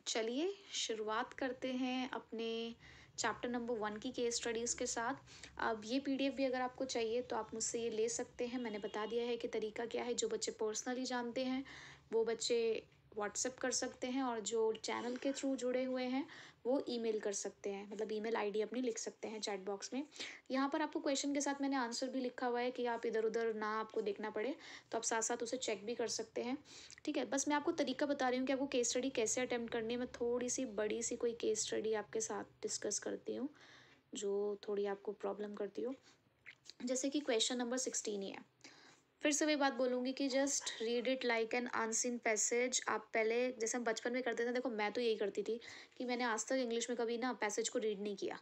चलिए शुरुआत करते हैं अपने चैप्टर नंबर 1 की केस स्टडीज़ के साथ। अब ये पीडीएफ भी अगर आपको चाहिए तो आप मुझसे ये ले सकते हैं। मैंने बता दिया है कि तरीका क्या है। जो बच्चे पर्सनली जानते हैं वो बच्चे व्हाट्सएप कर सकते हैं, और जो चैनल के थ्रू जुड़े हुए हैं वो ईमेल कर सकते हैं, मतलब ईमेल आईडी अपनी लिख सकते हैं चैट बॉक्स में। यहाँ पर आपको क्वेश्चन के साथ मैंने आंसर भी लिखा हुआ है कि आप इधर उधर ना आपको देखना पड़े, तो आप साथ साथ उसे चेक भी कर सकते हैं। ठीक है, बस मैं आपको तरीका बता रही हूँ कि आपको केस स्टडी कैसे अटेम्प्ट करनी है। मैं थोड़ी सी बड़ी सी कोई केस स्टडी आपके साथ डिस्कस करती हूँ जो थोड़ी आपको प्रॉब्लम करती हो। जैसे कि क्वेश्चन नंबर 16 ही है। फिर से वही बात बोलूँगी कि just read it like an unseen passage. आप पहले जैसे हम बचपन में करते थे, देखो मैं तो यही करती थी कि मैंने आज तक इंग्लिश में कभी ना पैसेज को रीड नहीं किया।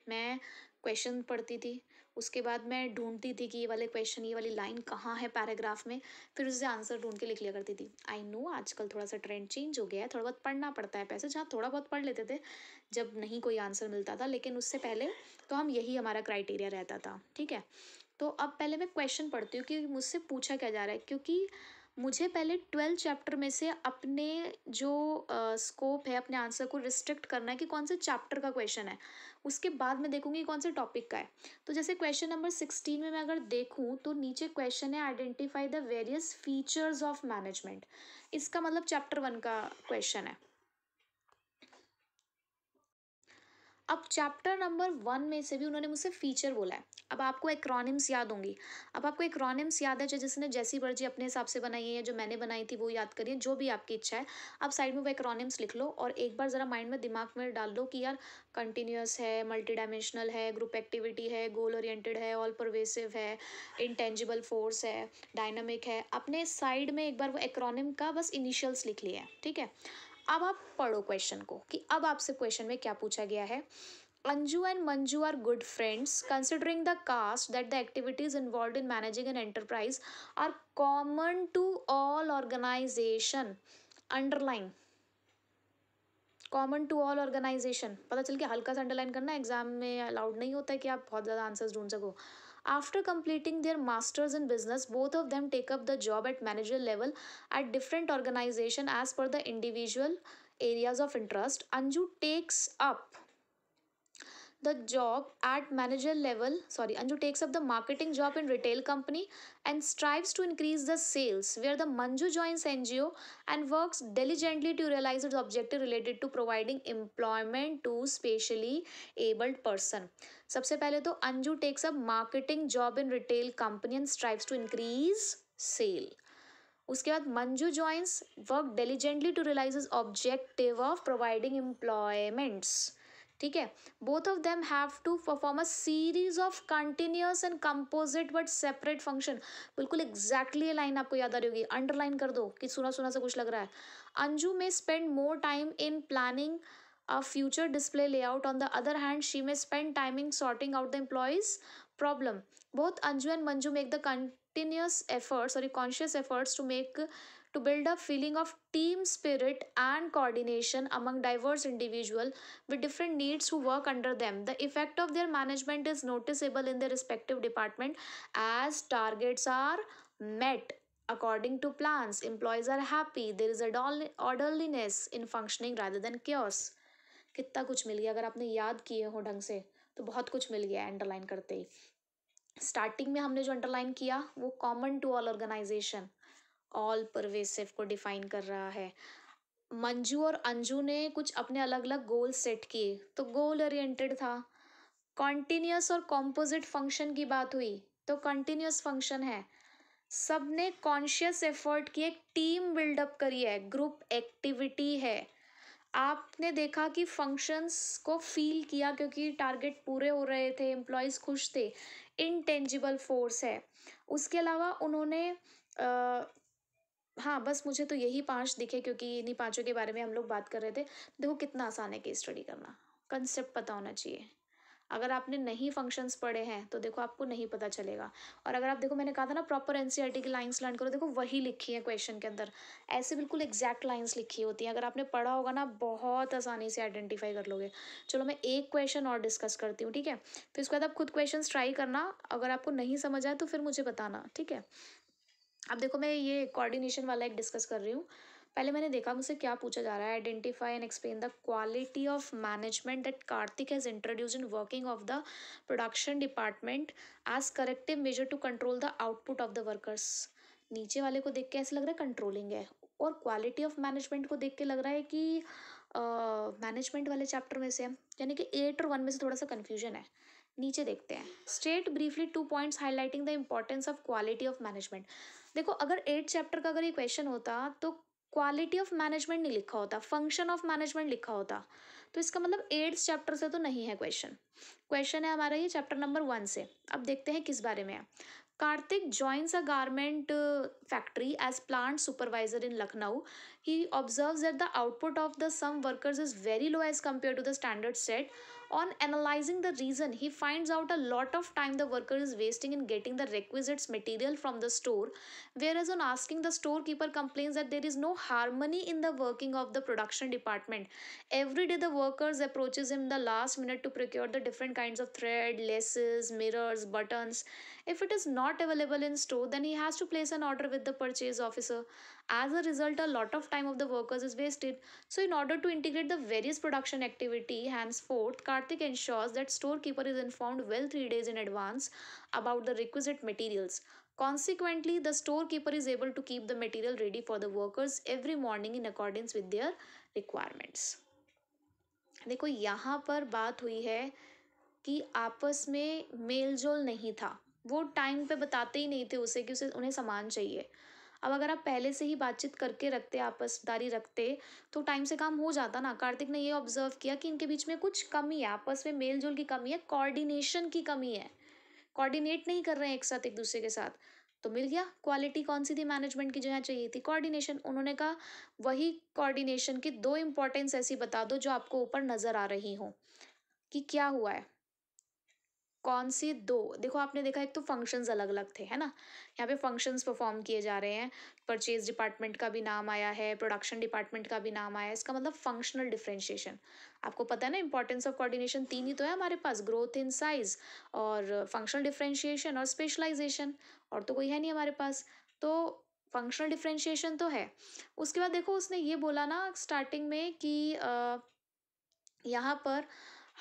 मैं क्वेश्चन पढ़ती थी, उसके बाद मैं ढूंढती थी कि ये वाले क्वेश्चन, ये वाली लाइन कहाँ है पैराग्राफ में, फिर उससे आंसर ढूंढ के लिख लिया करती थी। आई नो आजकल थोड़ा सा ट्रेंड चेंज हो गया है, थोड़ा बहुत पढ़ना पड़ता है पैसेज। हाँ, थोड़ा बहुत पढ़ लेते थे जब नहीं कोई आंसर मिलता था, लेकिन उससे पहले तो हम यही हमारा क्राइटेरिया रहता था। ठीक है, तो अब पहले मैं क्वेश्चन पढ़ती हूँ कि मुझसे पूछा क्या जा रहा है, क्योंकि मुझे पहले 12 चैप्टर में से अपने जो स्कोप है अपने आंसर को रिस्ट्रिक्ट करना है कि कौन से चैप्टर का क्वेश्चन है। उसके बाद मैं देखूंगी कौन से टॉपिक का है। तो जैसे क्वेश्चन नंबर 16 में मैं अगर देखूं तो नीचे क्वेश्चन है identify the various features of management. इसका मतलब चैप्टर 1 का क्वेश्चन है। अब चैप्टर नंबर 1 में से भी उन्होंने मुझसे फीचर बोला है। अब आपको एक्रोनिम्स याद होंगी। अब आपको एक्रोनिम्स याद है, जो जिसने जैसी मर्जी अपने हिसाब से बनाई है, जो मैंने बनाई थी वो याद करिए, जो भी आपकी इच्छा है। आप साइड में वो एक्रोनिम्स लिख लो और एक बार ज़रा माइंड में दिमाग में डाल लो कि यार कंटिन्यूअस है, मल्टी डायमेंशनल है, ग्रुप एक्टिविटी है, गोल ओरिएंटेड है, ऑल परवेसिव है, इंटेंजिबल फोर्स है, डायनामिक है। अपने साइड में एक बार वो एक्रोनिम का बस इनिशियल्स लिख लिए हैं। ठीक है, अब आप पढ़ो क्वेश्चन को कि अब आपसे क्वेश्चन में क्या पूछा गया है। Anju and Manju are good friends. Considering the cast that the activities involved in managing an enterprise are common to all organization. Underline. Common to all organisation. पता चल गया, हल्का सा अंडरलाइन करना, एग्जाम में अलाउड नहीं होता है कि आप बहुत ज़्यादा आंसर्स ढूंढ सको। After completing their masters in business both of them take up the job at manager level at different organisation as per the individual areas of interest. Anju takes up the job at manager level. Anju takes up the marketing job in retail company and strives to increase the sales, where the Manju joins NGO and works diligently to realize its objective related to providing employment to specially abled person. सबसे पहले तो Anju takes up marketing job in retail company and strives to increase sale. उसके बाद Manju joins work diligently to realise his objective of providing employments. ठीक है, both of them have to perform a series of continuous and composite but separate function. बिल्कुल exactly ये line आपको याद आ रही होगी, अंडरलाइन कर दो कि सुना सुना सा कुछ लग रहा है। अंजू में spend more time in planning a future display layout. On the other hand, she may spend timing sorting out the employees problem. Both Anju and Manju make the conscious efforts to build a feeling of team spirit and coordination among diverse individuals with different needs who work under them. The effect of their management is noticeable in their respective department as targets are met according to plans, employees are happy, there is a orderliness in functioning rather than chaos. कितना कुछ मिल गया, अगर आपने याद किए हो ढंग से तो बहुत कुछ मिल गया अंडरलाइन करते ही। स्टार्टिंग में हमने जो अंडरलाइन किया वो common to all organisation, all pervasive को डिफाइन कर रहा है। मंजू और अंजू ने कुछ अपने अलग अलग गोल सेट किए तो गोल ओरिएंटेड था। कॉन्टिन्यूअस और कॉम्पोजिट फंक्शन की बात हुई तो कंटिन्यूअस फंक्शन है। सबने कॉन्शियस एफर्ट की एक टीम बिल्डअप करी है, ग्रुप एक्टिविटी है। आपने देखा कि फंक्शंस को फील किया क्योंकि टारगेट पूरे हो रहे थे, एम्प्लॉयज़ खुश थे, इंटेंजिबल फोर्स है। उसके अलावा उन्होंने हाँ, बस मुझे तो यही 5 दिखे क्योंकि इन्हीं पाँचों के बारे में हम लोग बात कर रहे थे। देखो कितना आसान है केस स्टडी करना, कंसेप्ट पता होना चाहिए। अगर आपने नहीं फंक्शंस पढ़े हैं तो देखो आपको नहीं पता चलेगा। और अगर आप देखो, मैंने कहा था ना प्रॉपर एनसीईआरटी की लाइंस लर्न करो, देखो वही लिखी है क्वेश्चन के अंदर, ऐसे बिल्कुल एग्जैक्ट लाइंस लिखी होती हैं। अगर आपने पढ़ा होगा ना बहुत आसानी से आइडेंटिफाई कर लोगे। चलो मैं एक क्वेश्चन और डिस्कस करती हूँ, ठीक है। तो इसके बाद आप खुद क्वेश्चन ट्राई करना, अगर आपको नहीं समझ आए तो फिर मुझे बताना, ठीक है। अब देखो मैं ये कोऑर्डिनेशन वाला एक डिस्कस कर रही हूँ। पहले मैंने देखा मुझसे क्या पूछा जा रहा है, identify and explain the quality of management that Kartik has introduce in working of the production department as corrective measure to control the output of the workers. नीचे वाले को देख के ऐसा लग रहा है कंट्रोलिंग है, और क्वालिटी ऑफ मैनेजमेंट को देख के लग रहा है कि मैनेजमेंट वाले चैप्टर में से है, यानी कि 8 और 1 में से थोड़ा सा कन्फ्यूजन है। नीचे देखते हैं, state briefly 2 points highlighting the importance of quality of management. देखो अगर 8 चैप्टर का अगर ये क्वेश्चन होता तो क्वालिटी ऑफ मैनेजमेंट नहीं लिखा होता, फंक्शन ऑफ मैनेजमेंट लिखा होता। तो इसका मतलब 8 चैप्टर से तो नहीं है क्वेश्चन। क्वेश्चन है हमारा ये चैप्टर नंबर 1 से। अब देखते हैं किस बारे में है। Karthik joins a garment factory as plant supervisor in Lucknow. He observes that the output of the some workers is very low as compared to the standard set. On analyzing the reason, he finds out a lot of time the worker is wasting in getting the requisites material from the store, whereas on asking the storekeeper complains that there is no harmony in the working of the production department. Every day the workers approaches him the last minute to procure the different kinds of thread, laces, mirrors, buttons. If it is not available in store, then he has to place an order with the purchase officer. As a result, a lot of time of the workers is wasted. So in order to integrate the various production activity, henceforth, Karthik ensures that storekeeper is informed well 3 days in advance about the requisite materials. Consequently, the storekeeper is able to keep the material ready for the workers every morning in accordance with their requirements. देखो यहाँ पर बात हुई है कि आपस में mail जोल नहीं था, वो टाइम पे बताते ही नहीं थे उसे कि उसे उन्हें सामान चाहिए। अब अगर आप पहले से ही बातचीत करके रखते, आपसदारी रखते, तो टाइम से काम हो जाता ना। कार्तिक ने ये ऑब्जर्व किया कि इनके बीच में कुछ कमी है, आपस में मेल जोल की कमी है, कोऑर्डिनेशन की कमी है, कोऑर्डिनेट नहीं कर रहे हैं एक साथ एक दूसरे के साथ। तो मिल गया, क्वालिटी कौन सी थी मैनेजमेंट की जो यहाँ चाहिए थी, कोऑर्डिनेशन। उन्होंने कहा वही कोऑर्डिनेशन की 2 इंपॉर्टेंस ऐसी बता दो जो आपको ऊपर नजर आ रही हो कि क्या हुआ है। कौन सी 2? देखो आपने देखा एक तो फंक्शंस अलग अलग थे, है ना। यहाँ पे फंक्शंस परफॉर्म किए जा रहे हैं, परचेज डिपार्टमेंट का भी नाम आया है, प्रोडक्शन डिपार्टमेंट का भी नाम आया है, इसका मतलब फंक्शनल डिफरेंशिएशन। आपको पता है ना इंपॉर्टेंस ऑफ कोऑर्डिनेशन 3 ही तो है हमारे पास, ग्रोथ इन साइज और फंक्शनल डिफरेंशिएशन और स्पेशलाइजेशन, और तो कोई है नहीं हमारे पास। तो फंक्शनल डिफरेंशिएशन तो है। उसके बाद देखो उसने ये बोला ना स्टार्टिंग में कि यहाँ पर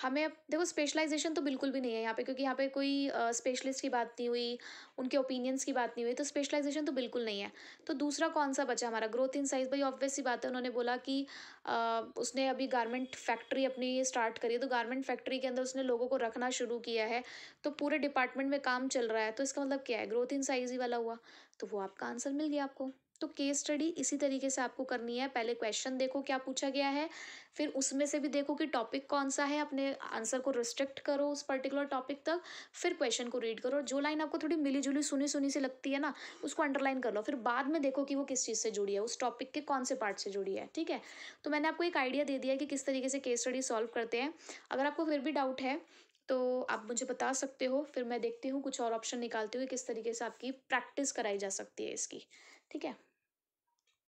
हमें अब देखो स्पेशलाइजेशन तो बिल्कुल भी नहीं है यहाँ पे, क्योंकि यहाँ पे कोई स्पेशलिस्ट की बात नहीं हुई, उनके ओपिनियंस की बात नहीं हुई, तो स्पेशलाइजेशन तो बिल्कुल नहीं है। तो दूसरा कौन सा बचा हमारा, ग्रोथ इन साइज। भाई ऑब्वियस सी बात है, उन्होंने बोला कि उसने अभी गारमेंट फैक्ट्री अपनी स्टार्ट करी है, तो गारमेंट फैक्ट्री के अंदर उसने लोगों को रखना शुरू किया है, तो पूरे डिपार्टमेंट में काम चल रहा है, तो इसका मतलब क्या है, ग्रोथ इन साइज ही वाला हुआ। तो वो आपका आंसर मिल गया आपको। तो केस स्टडी इसी तरीके से आपको करनी है, पहले क्वेश्चन देखो क्या पूछा गया है, फिर उसमें से भी देखो कि टॉपिक कौन सा है, अपने आंसर को रिस्ट्रिक्ट करो उस पर्टिकुलर टॉपिक तक, फिर क्वेश्चन को रीड करो, और जो लाइन आपको थोड़ी मिली जुली सुनी सुनी से लगती है ना, उसको अंडरलाइन कर लो, फिर बाद में देखो कि वो किस चीज़ से जुड़ी है, उस टॉपिक के कौन से पार्ट से जुड़ी है। ठीक है, तो मैंने आपको एक आइडिया दे दिया है कि किस तरीके से केस स्टडी सॉल्व करते हैं। अगर आपको फिर भी डाउट है तो आप मुझे बता सकते हो, फिर मैं देखती हूँ कुछ और ऑप्शन निकालती हुई किस तरीके से आपकी प्रैक्टिस कराई जा सकती है इसकी। ठीक है।